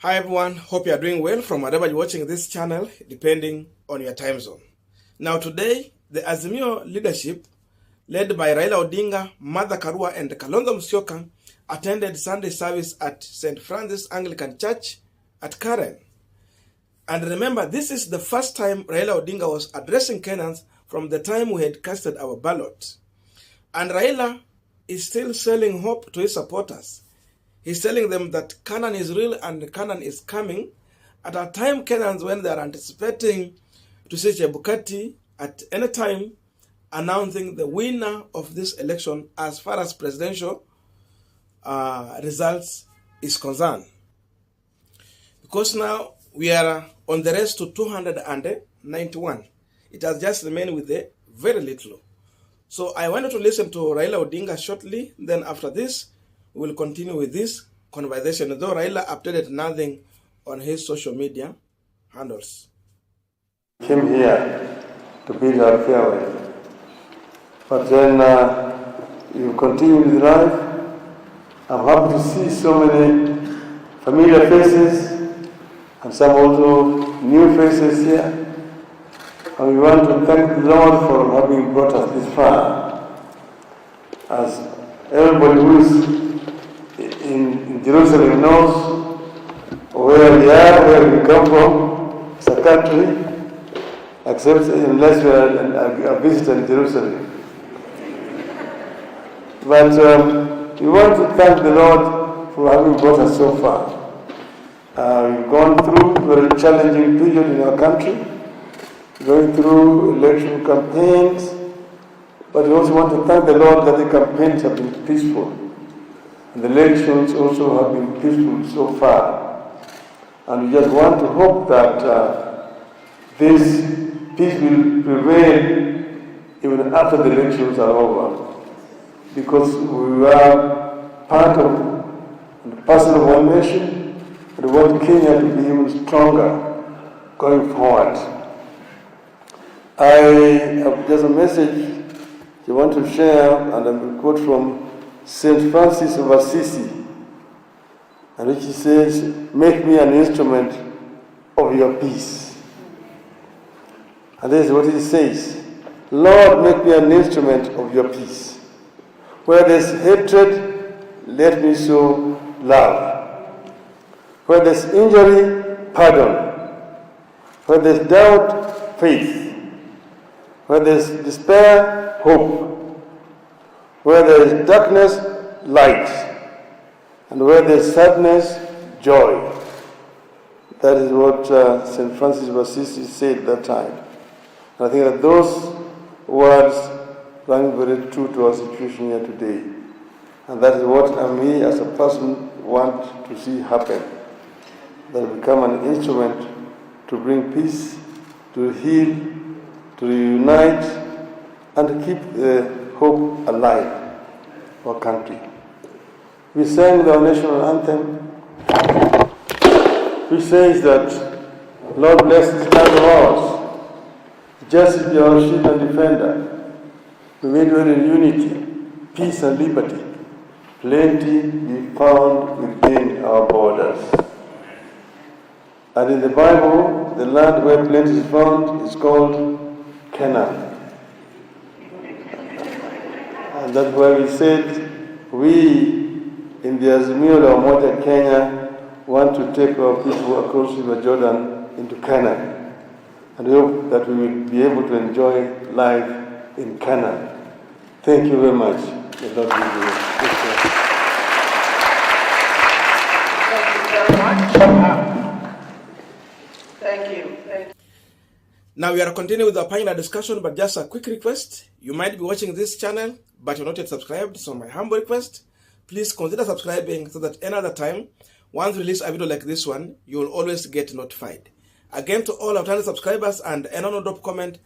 Hi everyone, hope you are doing well from wherever you're watching this channel, depending on your time zone. Now today, the Azimio leadership, led by Raila Odinga, Martha Karua and Kalonzo Musyoka, attended Sunday service at St. Francis Anglican Church at Karen. And remember, this is the first time Raila Odinga was addressing Kenyans from the time we had casted our ballot. And Raila is still selling hope to his supporters. He's telling them that Canaan is real and Canaan is coming at a time Kenyans, when they are anticipating to see Chebukati at any time, announcing the winner of this election as far as presidential results is concerned. Because now we are on the race to 291. It has just remained with a very little. So I wanted to listen to Raila Odinga shortly. Then after this, we will continue with this conversation, though Raila updated nothing on his social media handles. Came here to bid our farewell. But then you continue with life. I'm happy to see so many familiar faces and some also new faces here. And we want to thank the Lord for having brought us this far. As everybody who is in Jerusalem knows where we are, where we come from as a country, except unless you are a visitor in Jerusalem. But we want to thank the Lord for having brought us so far. We've gone through a very challenging period in our country, going through election campaigns, but we also want to thank the Lord that the campaigns have been peaceful. And the elections also have been peaceful so far. And we just want to hope that this peace will prevail even after the elections are over. Because we are part of and parcel of one nation, and we want Kenya to be even stronger going forward. I have just a message I want to share, and a quote from St. Francis of Assisi, and which he says, "Make me an instrument of your peace." And this is what he says: "Lord, make me an instrument of your peace. Where there's hatred, let me sow love. Where there's injury, pardon. Where there's doubt, faith. Where there's despair, hope. Where there is darkness, light. And where there is sadness, joy." That is what St. Francis of Assisi said at that time. And I think that those words rang very true to our situation here today. And that is what me as a person want to see happen. That we become an instrument to bring peace, to heal, to reunite, and to keep the hope alive for our country. We sang our national anthem, which says that, "Lord bless this land of ours. Justice be our shield and defender. We may dwell in unity, peace and liberty. Plenty be found within our borders." And in the Bible, the land where plenty is found is called Canaan. And that's why we said we in the Azimio la Umoja Kenya want to take our people across River Jordan into Canaan. And we hope that we will be able to enjoy life in Canaan. Thank you very much. The Lord be with you. Thank you very much. Thank you. Now we are continuing with our panel discussion, but just a quick request. You might be watching this channel, but you're not yet subscribed, so my humble request, please consider subscribing so that another time, once we release a video like this one, you will always get notified. Again, to all our channel subscribers and anyone who drop comment,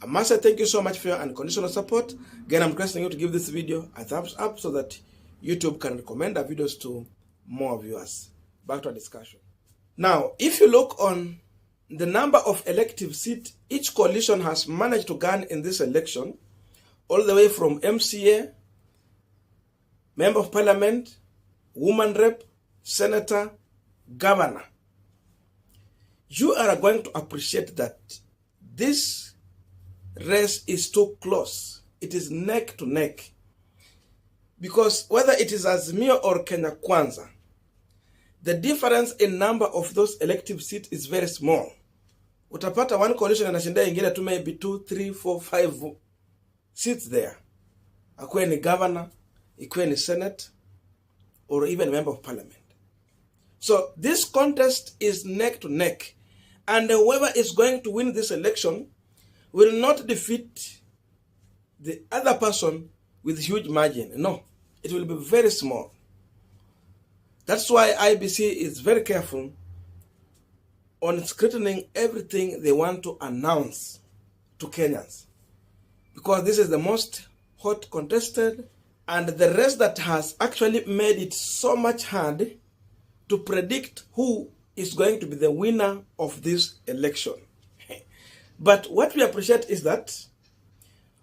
I must say thank you so much for your unconditional support. Again, I'm requesting you to give this video a thumbs up so that YouTube can recommend our videos to more viewers. Back to our discussion. Now, if you look on the number of elective seats each coalition has managed to gain in this election, all the way from MCA, Member of Parliament, Woman Rep, Senator, Governor, you are going to appreciate that this race is too close. It is neck to neck. Because whether it is Azimio or Kenya Kwanza, the difference in number of those elective seats is very small. Utapata one coalition anashinda ingine tu maybe 2, 3, 4, 5 seats there. Akuwe ni governor, ikuwe ni senate, or even member of parliament. So this contest is neck to neck. And whoever is going to win this election will not defeat the other person with huge margin. No, it will be very small. That's why IEBC is very careful on scrutinizing everything they want to announce to Kenyans. Because this is the most hot contested, and the rest that has actually made it so much hard to predict who is going to be the winner of this election. But what we appreciate is that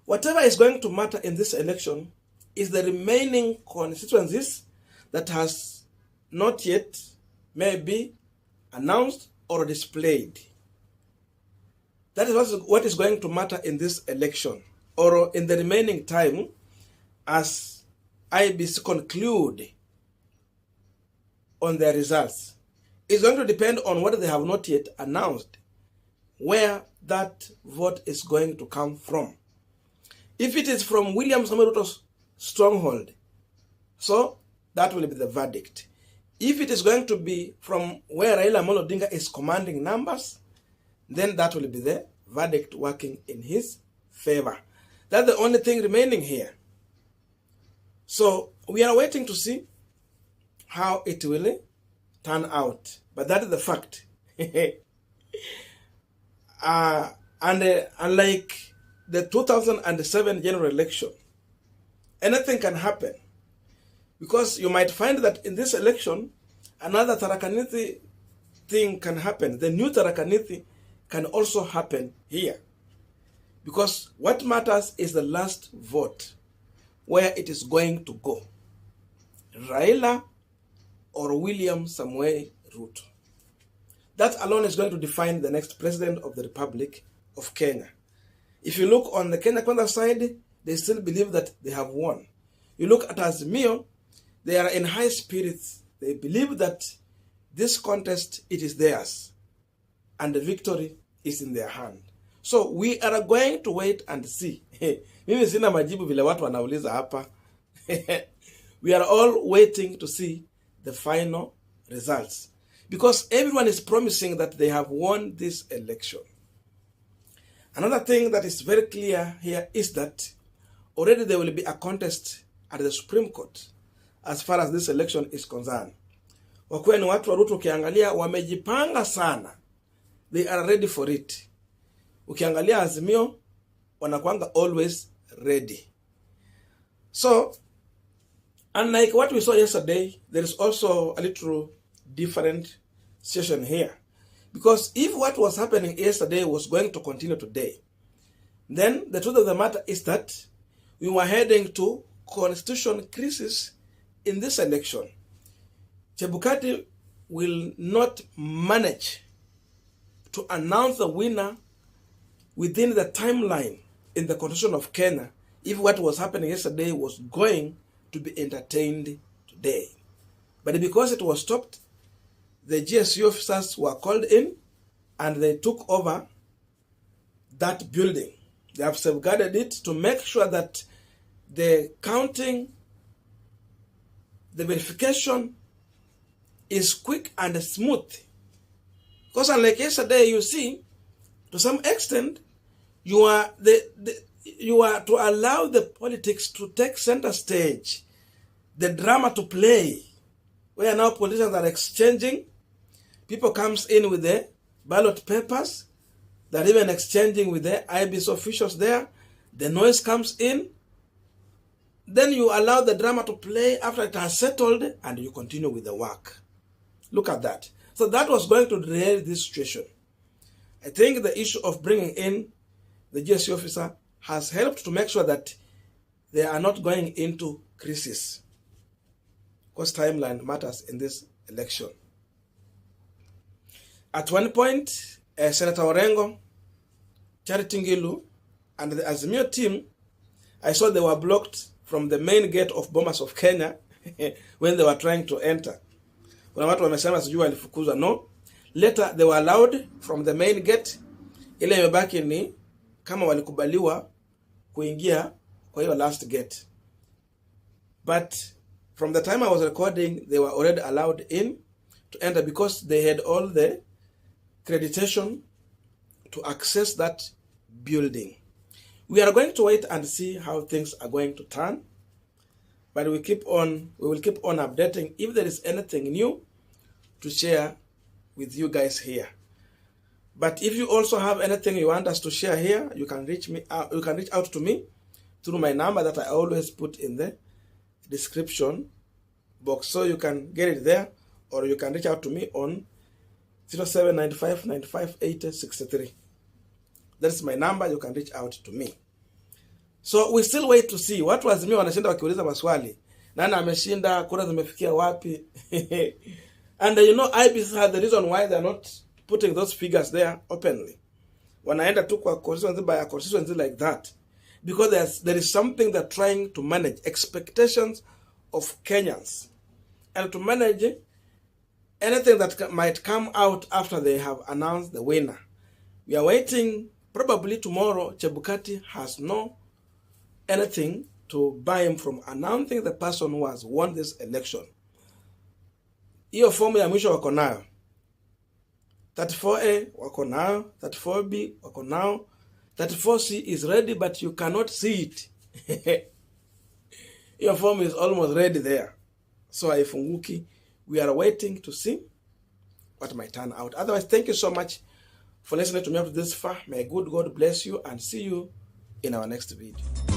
whatever is going to matter in this election is the remaining constituencies that has not yet maybe announced or displayed. That is what is going to matter in this election, or in the remaining time as IEBC conclude on their results. It's going to depend on what they have not yet announced, where that vote is going to come from. If it is from William Samoei Ruto's stronghold, so that will be the verdict. If it is going to be from where Raila Odinga is commanding numbers, then that will be the verdict working in his favor. That's the only thing remaining here. So we are waiting to see how it will turn out. But that is the fact. Unlike the 2007 general election, anything can happen. Because you might find that in this election, another Tharaka-Nithi thing can happen. The new Tharaka-Nithi can also happen here. Because what matters is the last vote, where it is going to go. Raila or William Samoei Ruto. That alone is going to define the next president of the Republic of Kenya. If you look on the Kenya Kwanza side, they still believe that they have won. You look at Azimio, they are in high spirits. They believe that this contest, it is theirs. And the victory is in their hand. So we are going to wait and see. Mimi sina majibu vile watu wanauliza hapa. We are all waiting to see the final results. Because everyone is promising that they have won this election. Another thing that is very clear here is that already there will be a contest at the Supreme Court as far as this election is concerned. Wakuwe ni watu wa Ruto ukiangalia wamejipanga sana. They are ready for it. Ukiangalia Azimio, wanakuanga always ready. So, unlike what we saw yesterday, there is also a little different situation here. Because if what was happening yesterday was going to continue today, then the truth of the matter is that we were heading to constitutional crisis in this election. Chebukati will not manage to announce the winner within the timeline in the Constitution of Kenya if what was happening yesterday was going to be entertained today. But because it was stopped, the GSU officers were called in and they took over that building. They have safeguarded it to make sure that the counting, the verification is quick and smooth. Because unlike yesterday, you see, to some extent, you are to allow the politics to take center stage, the drama to play, where now politicians are exchanging. People comes in with the ballot papers. They're even exchanging with the IEBC officials there. The noise comes in. Then you allow the drama to play after it has settled, and you continue with the work. Look at that. So that was going to derail this situation. I think the issue of bringing in the GSU officer has helped to make sure that they are not going into crisis. Because timeline matters in this election. At one point, Senator Orengo, Charity Ngilu, and the Azimio team, I saw they were blocked from the main gate of Bomas of Kenya when they were trying to enter. Kuna watu wamesema sijui walifukuzwa. No. Later they were allowed from the main gate. Ile imebaki ni kama walikubaliwa kuingia kwa hiyo last gate. But from the time I was recording, they were already allowed in to enter because they had all the accreditation to access that building. We are going to wait and see how things are going to turn. But we will keep on updating if there is anything new to share with you guys here. But if you also have anything you want us to share here, you can reach out to me through my number that I always put in the description box. So you can get it there, or you can reach out to me on 0795 95 80 63. That's my number. You can reach out to me. So we still wait to see. Watu wa Azimio wanashinda wakiuliza maswali. Nani ameshinda? Kura zimefikia wapi? And you know, IEBC has the reason why they're not putting those figures there openly. Wanaenda tu kwa constituency by constituency like that. Because there is something they're trying to manage. Expectations of Kenyans. And to manage anything that might come out after they have announced the winner. We are waiting. Probably tomorrow, Chebukati has no anything to buy him from announcing the person who has won this election. Hiyo fomu ya mwisho wako nayo. 34A wako nayo, 34B wako nayo, 34C is ready but you cannot see it. Your form is almost ready there. So haifunguki. We are waiting to see what might turn out. Otherwise, thank you so much for listening to me up to this far. May good God bless you and see you in our next video.